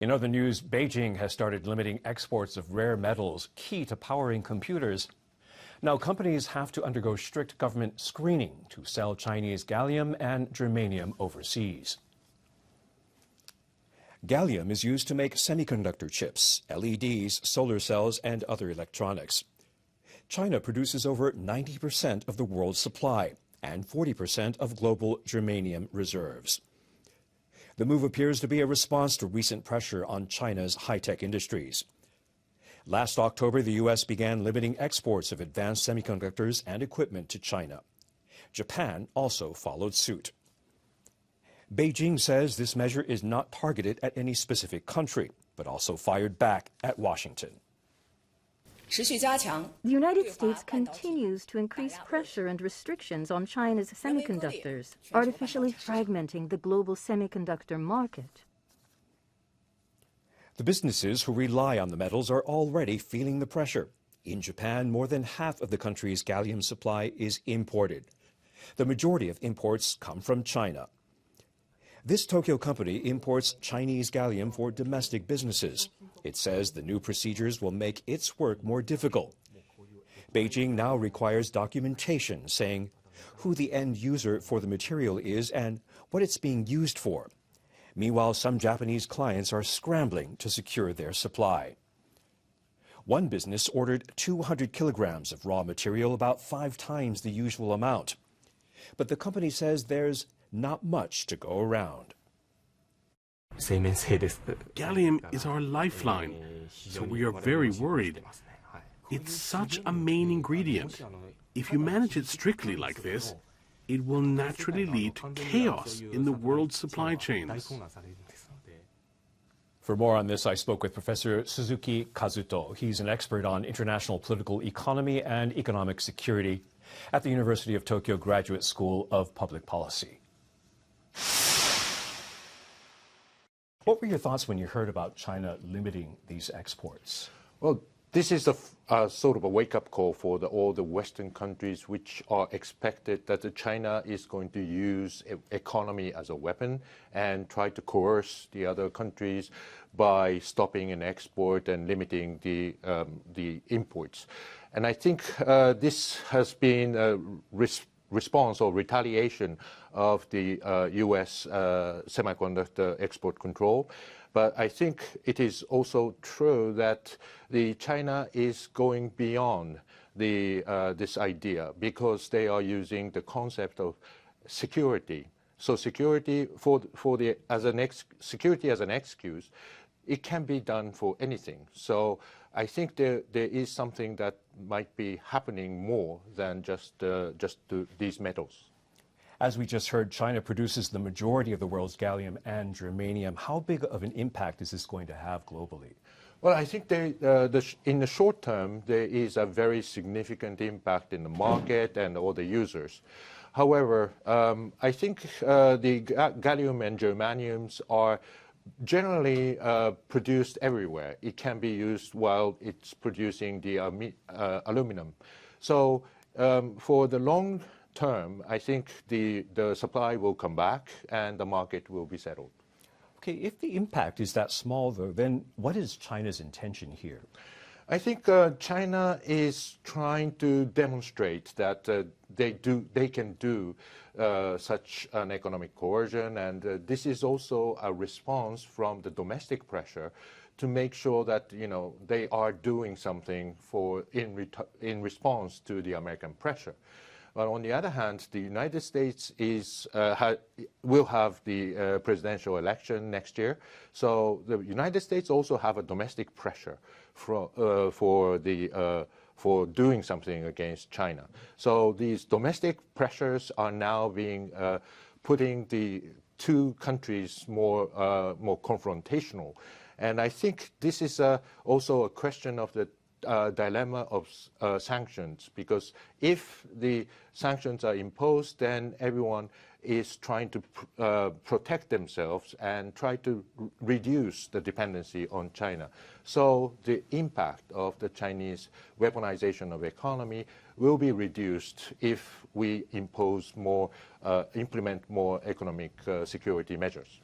In other news, Beijing has started limiting exports of rare metals key to powering computers. Now, companies have to undergo strict government screening to sell Chinese gallium and germanium overseas. Gallium is used to make semiconductor chips, LEDs, solar cells, and other electronics. China produces over 90% of the world's supply and 40% of global germanium reserves. The move appears to be a response to recent pressure on China's high-tech industries. Last October, the U.S. began limiting exports of advanced semiconductors and equipment to China. Japan also followed suit. Beijing says this measure is not targeted at any specific country, but also fired back at Washington. The United States continues to increase pressure and restrictions on China's semiconductors, artificially fragmenting the global semiconductor market. The businesses who rely on the metals are already feeling the pressure. In Japan, more than half of the country's gallium supply is imported. The majority of imports come from China. This Tokyo company imports Chinese gallium for domestic businesses. It says the new procedures will make its work more difficult. Beijing now requires documentation saying who the end user for the material is and what it's being used for. Meanwhile, some Japanese clients are scrambling to secure their supply. One business ordered 200 kilograms of raw material, about 5 times the usual amount. But the company says there's not much to go around. Gallium is our lifeline, so we are very worried. It's such a main ingredient. If you manage it strictly like this, it will naturally lead to chaos in the world's supply chains. For more on this, I spoke with Professor Suzuki Kazuto. He's an expert on international political economy and economic security at the University of Tokyo Graduate School of Public Policy. What were your thoughts when you heard about China limiting these exports? Well, this is a sort of a wake-up call for all the Western countries which are expected that China is going to use economy as a weapon and try to coerce the other countries by stopping an export and limiting the imports. And I think this has been a response or retaliation of the U.S. semiconductor export control. But I think it is also true that China is going beyond this idea because they are using the concept of security. So security as an excuse, it can be done for anything. So I think there is something that might be happening more than just these metals. As we just heard, China produces the majority of the world's gallium and germanium. How big of an impact is this going to have globally? Well, I think in the short term, there is a very significant impact in the market and all the users. However, I think the gallium and germaniums are generally produced everywhere. It can be used while it's producing the aluminum. So for the long term, I think the supply will come back and the market will be settled. Okay, if the impact is that small, though, then what is China's intention here? I think China is trying to demonstrate that they can do such an economic coercion, and this is also a response from the domestic pressure to make sure that they are doing something in response to the American pressure. But on the other hand, the United States will have the presidential election next year. So the United States also have a domestic pressure for doing something against China. So these domestic pressures are now being putting the two countries more confrontational. And I think this is also a question of the dilemma of sanctions, because if the sanctions are imposed, then everyone is trying to protect themselves and try to reduce the dependency on China. So the impact of the Chinese weaponization of economy will be reduced if we implement more economic security measures.